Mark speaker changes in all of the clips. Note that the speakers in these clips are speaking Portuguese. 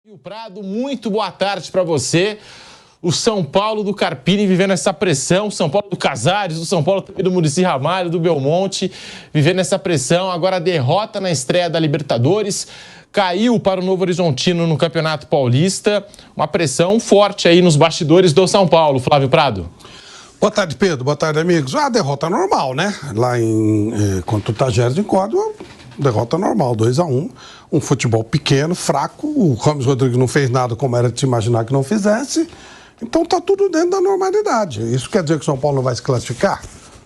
Speaker 1: O Prado, muito boa tarde para você. O São Paulo do Carpini vivendo essa pressão, o São Paulo do Casares, o São Paulo também do Muricy Ramalho, do Belmonte, vivendo essa pressão. Agora a derrota na estreia da Libertadores, caiu para o Novo Horizontino no Campeonato Paulista. Uma pressão forte aí nos bastidores do São Paulo. Flávio Prado.
Speaker 2: Boa tarde, Pedro. Boa tarde, amigos. A derrota normal, né? Lá contra o Tajeres de Córdoba, derrota normal, 2-1. Um futebol pequeno, fraco. O Ramos Rodrigues não fez nada como era de se imaginar que não fizesse. Então tá tudo dentro da normalidade. Isso quer dizer que o São Paulo não vai se classificar?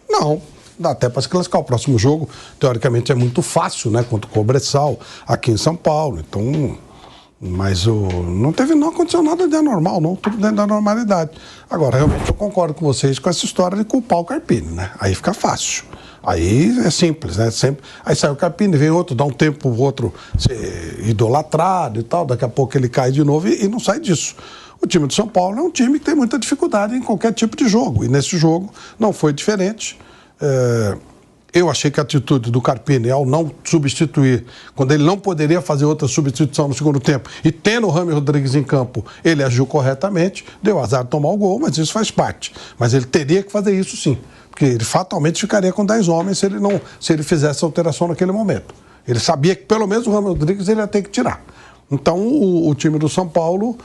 Speaker 2: Não. Dá até para se classificar. O próximo jogo, teoricamente, é muito fácil, né? Contra o Cobressal, aqui em São Paulo. Então... Mas não aconteceu nada de anormal, não. Tudo dentro da normalidade. Agora, realmente, eu concordo com vocês com essa história de culpar o Carpini, né? Aí fica fácil. Aí é simples, né? Sempre... Aí sai o Carpini, vem outro, dá um tempo o outro ser idolatrado e tal. Daqui a pouco ele cai de novo e não sai disso. O time do São Paulo é um time que tem muita dificuldade em qualquer tipo de jogo. E nesse jogo não foi diferente. Eu achei que a atitude do Carpini ao não substituir, quando ele não poderia fazer outra substituição no segundo tempo, e tendo o Ramos Rodrigues em campo, ele agiu corretamente, deu azar de tomar o gol, mas isso faz parte. Mas ele teria que fazer isso sim, porque ele fatalmente ficaria com 10 homens se ele fizesse a alteração naquele momento. Ele sabia que pelo menos o Ramos Rodrigues ele ia ter que tirar. Então, o time do São Paulo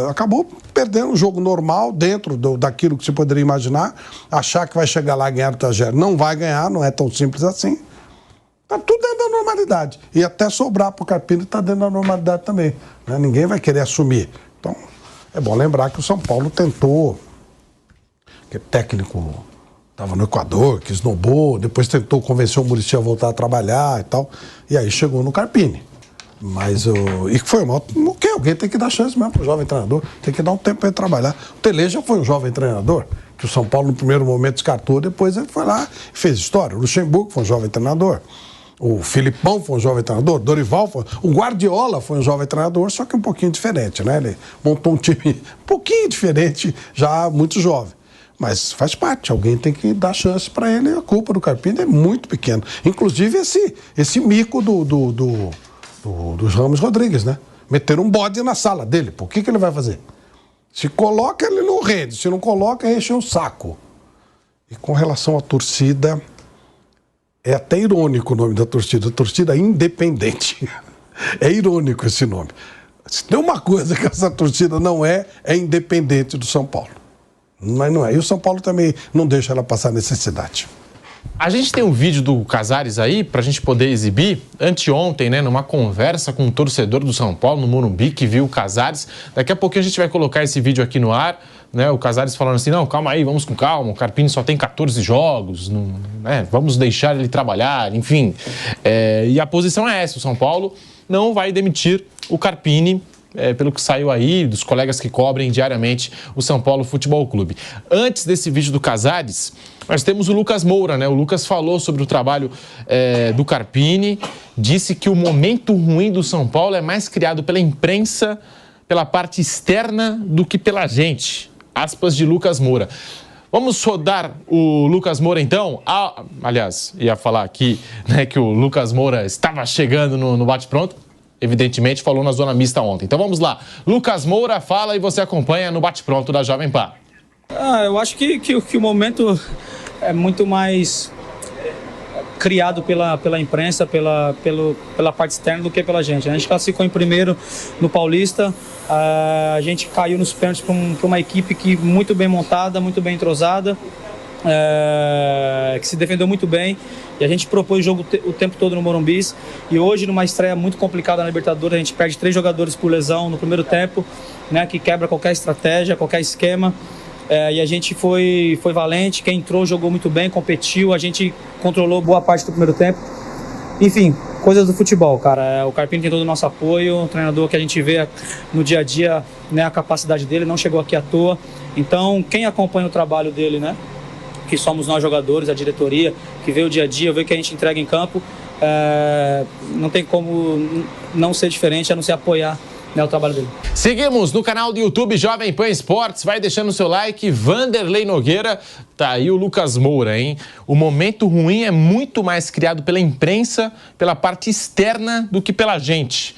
Speaker 2: acabou perdendo um jogo normal dentro daquilo que se poderia imaginar. Achar que vai chegar lá e ganhar o Tajeres. Não vai ganhar, não é tão simples assim. Está tudo dentro da normalidade. E até sobrar para o Carpini está dentro da normalidade também. Né? Ninguém vai querer assumir. Então, é bom lembrar que o São Paulo tentou, que técnico estava no Equador, que esnobou, depois tentou convencer o Muricy a voltar a trabalhar e tal. E aí chegou no Carpini. Mas e foi mal. Ok, alguém tem que dar chance mesmo para o jovem treinador. Tem que dar um tempo para ele trabalhar. O Tele já foi um jovem treinador, que o São Paulo no primeiro momento descartou, depois ele foi lá e fez história. O Luxemburgo foi um jovem treinador. O Filipão foi um jovem treinador. Dorival foi. O Guardiola foi um jovem treinador, só que um pouquinho diferente, né? Ele montou um time um pouquinho diferente, já muito jovem. Mas faz parte, alguém tem que dar chance para ele. A culpa do Carpini é muito pequena. Inclusive esse mico dos Ramos Rodrigues, né? Meter um bode na sala dele. Por que ele vai fazer? Se coloca, ele não rende. Se não coloca, enche o saco. E com relação à torcida, é até irônico o nome da torcida. Torcida independente. É irônico esse nome. Se tem uma coisa que essa torcida não é independente do São Paulo. Mas não é. E o São Paulo também não deixa ela passar necessidade.
Speaker 1: A gente tem um vídeo do Casares aí pra gente poder exibir. Anteontem, né, numa conversa com um torcedor do São Paulo, no Morumbi, que viu o Casares. Daqui a pouquinho a gente vai colocar esse vídeo aqui no ar, né? O Casares falando assim, não, calma aí, vamos com calma, o Carpini só tem 14 jogos, né, vamos deixar ele trabalhar, enfim. E a posição é essa, o São Paulo não vai demitir o Carpini, pelo que saiu aí, dos colegas que cobrem diariamente o São Paulo Futebol Clube. Antes desse vídeo do Casares, nós temos o Lucas Moura, né? O Lucas falou sobre o trabalho do Carpini, disse que o momento ruim do São Paulo é mais criado pela imprensa, pela parte externa, do que pela gente. Aspas de Lucas Moura. Vamos rodar o Lucas Moura, então? Aliás, ia falar aqui, né, que o Lucas Moura estava chegando no bate-pronto. Evidentemente, falou na Zona Mista ontem. Então vamos lá. Lucas Moura fala e você acompanha no bate-pronto da Jovem Pan.
Speaker 3: Eu acho que o momento é muito mais criado pela imprensa, pela parte externa do que pela gente. A gente classificou em primeiro no Paulista, a gente caiu nos pênaltis para uma equipe que muito bem montada, muito bem entrosada, que se defendeu muito bem, e a gente propôs o jogo o tempo todo no Morumbi. E hoje, numa estreia muito complicada na Libertadores, a gente perde 3 jogadores por lesão no primeiro tempo, né, que quebra qualquer estratégia, qualquer esquema. E a gente foi valente, quem entrou jogou muito bem, competiu, a gente controlou boa parte do primeiro tempo. Enfim, coisas do futebol, cara. O Carpini tem todo o nosso apoio, um treinador que a gente vê no dia a dia, né, a capacidade dele, não chegou aqui à toa. Então, quem acompanha o trabalho dele, né, que somos nós jogadores, a diretoria, que vê o dia a dia, vê o que a gente entrega em campo, não tem como não ser diferente, a não ser apoiar, né, o trabalho dele.
Speaker 1: Seguimos no canal do YouTube Jovem Pan Esportes, vai deixando o seu like. Vanderlei Nogueira, tá aí o Lucas Moura, hein? O momento ruim é muito mais criado pela imprensa, pela parte externa, do que pela gente.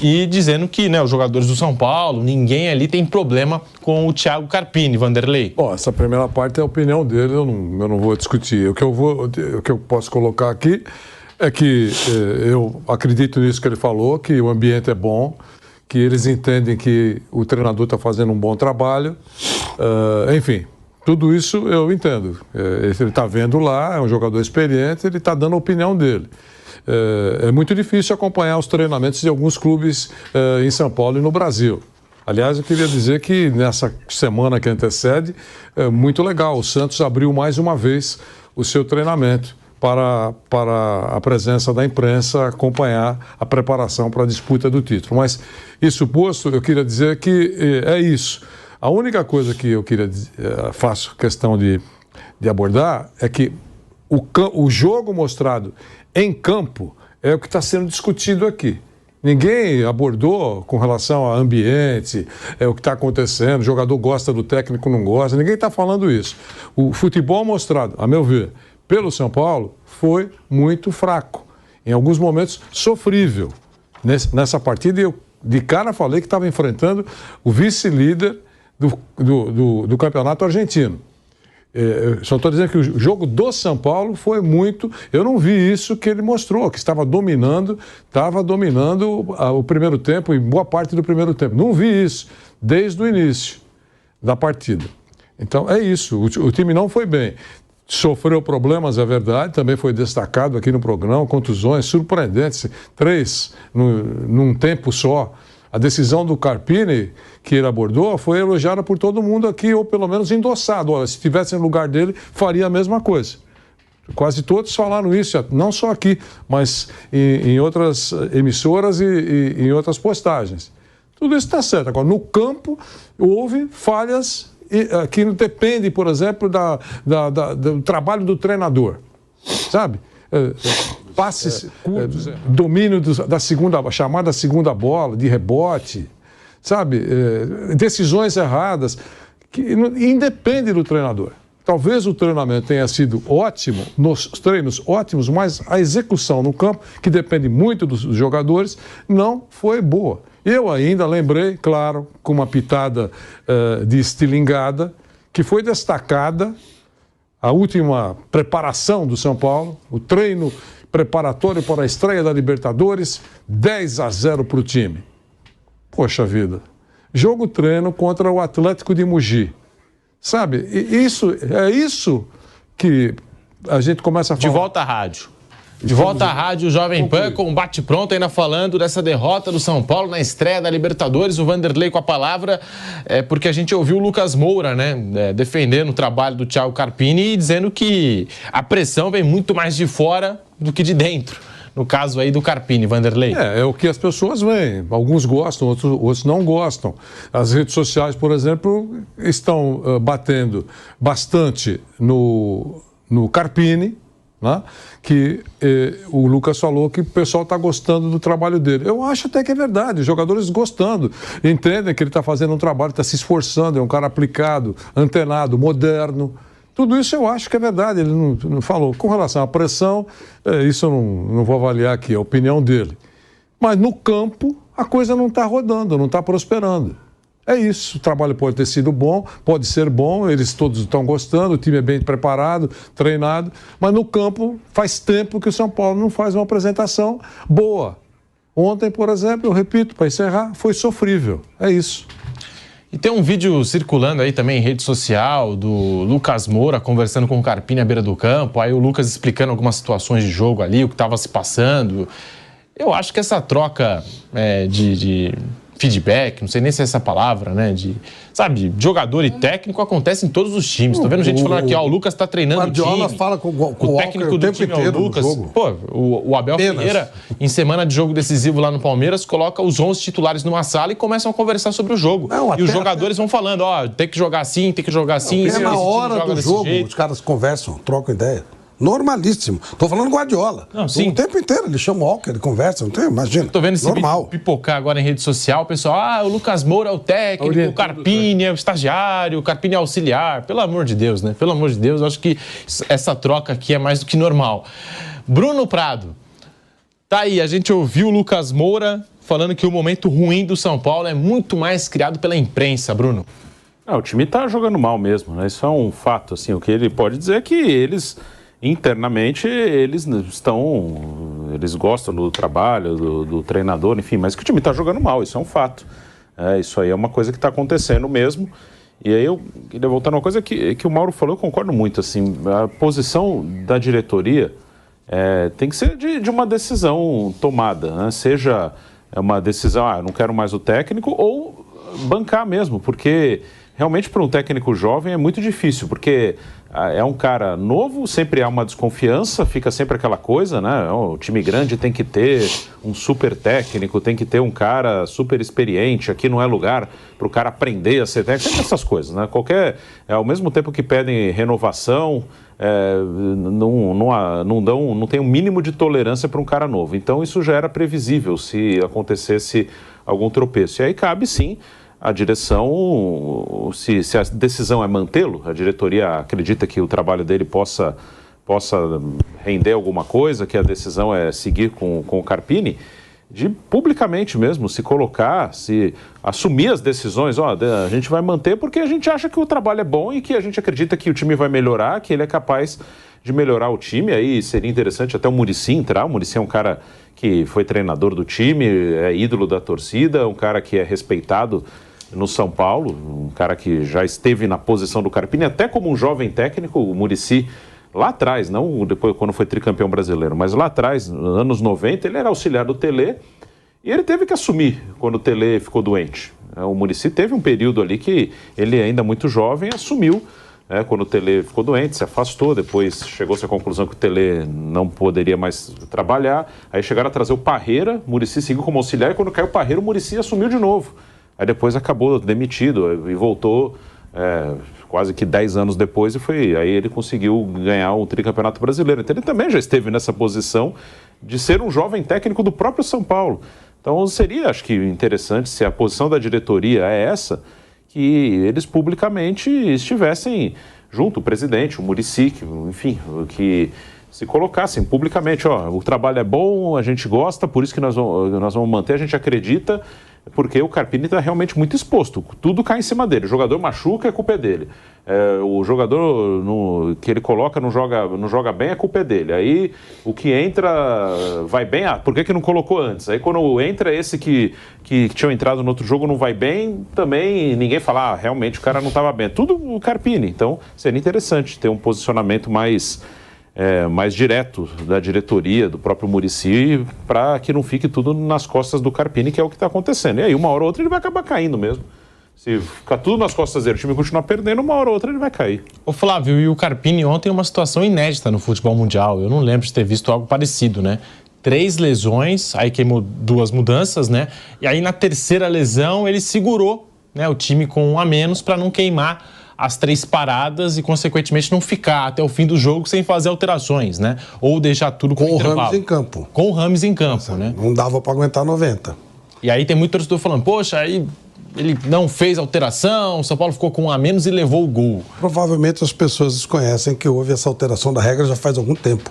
Speaker 1: e dizendo que, né, os jogadores do São Paulo, ninguém ali tem problema com o Thiago Carpini, Vanderlei.
Speaker 4: Bom, essa primeira parte é a opinião dele, eu não vou discutir. O que eu posso colocar aqui é que eu acredito nisso que ele falou, que o ambiente é bom, que eles entendem que o treinador está fazendo um bom trabalho, enfim, tudo isso eu entendo. Ele está vendo lá, é um jogador experiente, ele está dando a opinião dele. É muito difícil acompanhar os treinamentos de alguns clubes em São Paulo e no Brasil. Aliás, eu queria dizer que nessa semana que antecede, é muito legal, o Santos abriu mais uma vez o seu treinamento para a presença da imprensa acompanhar a preparação para a disputa do título. Mas, isso posto, eu queria dizer que é isso. A única coisa que eu faço questão de abordar é que o jogo mostrado em campo é o que está sendo discutido aqui. Ninguém abordou com relação ao ambiente, o que está acontecendo, o jogador gosta do técnico, não gosta, ninguém está falando isso. O futebol mostrado, a meu ver, pelo São Paulo, foi muito fraco. Em alguns momentos, sofrível. Nessa partida, eu de cara falei que estava enfrentando o vice-líder do campeonato argentino. Só estou dizendo que o jogo do São Paulo foi muito... Eu não vi isso que ele mostrou, que estava dominando o primeiro tempo e boa parte do primeiro tempo. Não vi isso desde o início da partida. Então, é isso. O time não foi bem. Sofreu problemas, é verdade, também foi destacado aqui no programa, contusões surpreendentes, 3 num tempo só. A decisão do Carpini, que ele abordou, foi elogiada por todo mundo aqui, ou pelo menos endossado. Olha, se estivesse no lugar dele, faria a mesma coisa. Quase todos falaram isso, não só aqui, mas em outras emissoras e em outras postagens. Tudo isso está certo. Agora, no campo, houve falhas que não depende, por exemplo, do trabalho do treinador. Sabe? Passes curtos, domínio da chamada segunda bola, de rebote, sabe? Decisões erradas, que independe do treinador. Talvez o treinamento tenha sido ótimo, nos treinos ótimos, mas a execução no campo, que depende muito dos jogadores, não foi boa. Eu ainda lembrei, claro, com uma pitada de estilingada, que foi destacada a última preparação do São Paulo, o treino preparatório para a estreia da Libertadores, 10-0 para o time. Poxa vida, jogo-treino contra o Atlético de Mogi. Sabe, é isso que a gente começa a falar.
Speaker 1: De volta à rádio. De volta à rádio Jovem Pan com um bate-pronto, ainda falando dessa derrota do São Paulo na estreia da Libertadores. O Vanderlei com a palavra, porque a gente ouviu o Lucas Moura, né, defendendo o trabalho do Thiago Carpini e dizendo que a pressão vem muito mais de fora do que de dentro. No caso aí do Carpini, Vanderlei.
Speaker 4: É o que as pessoas veem. Alguns gostam, outros não gostam. As redes sociais, por exemplo, estão batendo bastante no Carpini, né? Que o Lucas falou que o pessoal está gostando do trabalho dele. Eu acho até que é verdade, os jogadores gostando, entendem que ele está fazendo um trabalho, está se esforçando, é um cara aplicado, antenado, moderno. Tudo isso eu acho que é verdade, ele não falou. Com relação à pressão, isso eu não vou avaliar aqui, é a opinião dele. Mas no campo, a coisa não está rodando, não está prosperando. É isso, o trabalho pode ter sido bom, pode ser bom, eles todos estão gostando, o time é bem preparado, treinado, mas no campo faz tempo que o São Paulo não faz uma apresentação boa. Ontem, por exemplo, eu repito, para encerrar, foi sofrível, é isso.
Speaker 1: E tem um vídeo circulando aí também em rede social do Lucas Moura conversando com o Carpini à beira do campo, aí o Lucas explicando algumas situações de jogo ali, o que estava se passando. Eu acho que essa troca de feedback, não sei nem se é essa palavra, né, de jogador e técnico acontece em todos os times. Tô vendo gente falando aqui, o Lucas tá treinando o time.
Speaker 2: Guardiola fala com
Speaker 1: o técnico do time é o Lucas. Pô, o Abel Ferreira, em semana de jogo decisivo lá no Palmeiras, coloca os 11 titulares numa sala e começam a conversar sobre o jogo. E os jogadores vão falando, tem que jogar assim, tem que jogar assim.
Speaker 2: Na hora do jogo, os caras conversam, trocam ideia. Normalíssimo. Tô falando Guardiola.
Speaker 1: Não, sim.
Speaker 2: O tempo inteiro ele chama o Walker, ele conversa, não tem? Imagina.
Speaker 1: Tô vendo esse vídeo pipocar agora em rede social, o pessoal, o Lucas Moura é o técnico, o Carpini é o estagiário, o Carpini é auxiliar. Pelo amor de Deus, né? Pelo amor de Deus, eu acho que essa troca aqui é mais do que normal. Bruno Prado. Tá aí, a gente ouviu o Lucas Moura falando que o momento ruim do São Paulo é muito mais criado pela imprensa, Bruno.
Speaker 5: O time está jogando mal mesmo, né? Isso é um fato, assim. O que ele pode dizer é que eles, internamente, eles gostam do trabalho, do treinador, enfim, mas que o time está jogando mal, isso é um fato. Isso aí é uma coisa que está acontecendo mesmo. E aí eu queria voltar numa coisa que o Mauro falou, eu concordo muito, assim, a posição da diretoria tem que ser de uma decisão tomada, né? Seja uma decisão, eu não quero mais o técnico, ou bancar mesmo, porque realmente para um técnico jovem é muito difícil, porque é um cara novo, sempre há uma desconfiança, fica sempre aquela coisa, né? O time grande tem que ter um super técnico, tem que ter um cara super experiente, aqui não é lugar para o cara aprender a ser técnico, sempre essas coisas, né? Ao mesmo tempo que pedem renovação, não tem um mínimo de tolerância para um cara novo. Então isso já era previsível se acontecesse algum tropeço. E aí cabe sim a direção, se a decisão é mantê-lo, a diretoria acredita que o trabalho dele possa render alguma coisa, que a decisão é seguir com o Carpini, de publicamente mesmo se colocar, se assumir as decisões, a gente vai manter porque a gente acha que o trabalho é bom e que a gente acredita que o time vai melhorar, que ele é capaz de melhorar o time. Aí seria interessante até o Muricy entrar. O Muricy é um cara que foi treinador do time, é ídolo da torcida, um cara que é respeitado no São Paulo, um cara que já esteve na posição do Carpini, até como um jovem técnico. O Muricy, lá atrás, não depois quando foi tricampeão brasileiro, mas lá atrás, nos anos 90, ele era auxiliar do Tele e ele teve que assumir quando o Tele ficou doente. O Muricy teve um período ali que ele, ainda muito jovem, assumiu, quando o Tele ficou doente, se afastou, depois chegou-se à conclusão que o Tele não poderia mais trabalhar, aí chegaram a trazer o Parreira, o Muricy seguiu como auxiliar, e quando caiu o Parreira, o Muricy assumiu de novo. Aí depois acabou demitido e voltou quase que 10 anos depois aí ele conseguiu ganhar o tricampeonato brasileiro. Então ele também já esteve nessa posição de ser um jovem técnico do próprio São Paulo. Então seria, acho que, interessante se a posição da diretoria é essa, que eles publicamente estivessem junto, o presidente, o Muricy, enfim, que se colocassem publicamente, o trabalho é bom, a gente gosta, por isso que nós vamos manter, a gente acredita, porque o Carpini está realmente muito exposto, tudo cai em cima dele, o jogador machuca, a culpa é dele, o jogador que ele coloca não joga bem, a culpa é dele, aí o que entra vai bem, por que não colocou antes? Aí quando entra esse que tinha entrado no outro jogo não vai bem, também ninguém fala, realmente o cara não estava bem, tudo o Carpini. Então seria interessante ter um posicionamento mais direto da diretoria, do próprio Muricy, para que não fique tudo nas costas do Carpini, que é o que está acontecendo. E aí, uma hora ou outra, ele vai acabar caindo mesmo. Se ficar tudo nas costas dele, o time continuar perdendo, uma hora ou outra ele vai cair.
Speaker 1: Ô Flávio, e o Carpini ontem uma situação inédita no futebol mundial. Eu não lembro de ter visto algo parecido, né? 3 lesões, aí queimou 2 mudanças, né? E aí na terceira lesão ele segurou, né, o time com 1 a menos para não queimar as 3 paradas e, consequentemente, não ficar até o fim do jogo sem fazer alterações, né? Ou deixar tudo com o
Speaker 2: Rames em campo.
Speaker 1: Com o Rames em campo, né?
Speaker 2: Não dava para aguentar 90.
Speaker 1: E aí tem muito torcedor falando, poxa, aí ele não fez alteração, o São Paulo ficou com 1 a menos e levou o gol.
Speaker 2: Provavelmente as pessoas desconhecem que houve essa alteração da regra já faz algum tempo.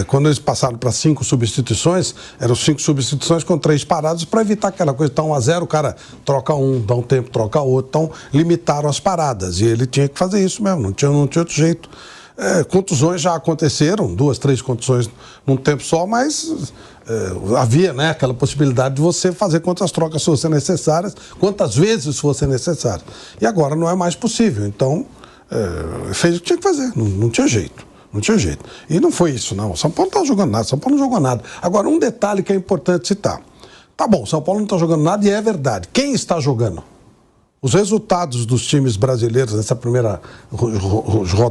Speaker 2: Quando eles passaram para 5 substituições, eram 5 substituições com 3 paradas para evitar aquela coisa, tá 1 a 0, o cara troca um, dá um tempo, troca outro. Então limitaram as paradas e ele tinha que fazer isso mesmo, não tinha outro jeito. Contusões já aconteceram, 2, 3 contusões num tempo só, mas havia, né, aquela possibilidade de você fazer quantas trocas fossem necessárias, quantas vezes fossem necessárias. E agora não é mais possível. Então, fez o que tinha que fazer, não tinha jeito. Não tinha jeito. E não foi isso, não. O São Paulo não está jogando nada, São Paulo não jogou nada. Agora, um detalhe que é importante citar. Tá bom, São Paulo não está jogando nada e é verdade. Quem está jogando? Os resultados dos times brasileiros nessa primeira rodada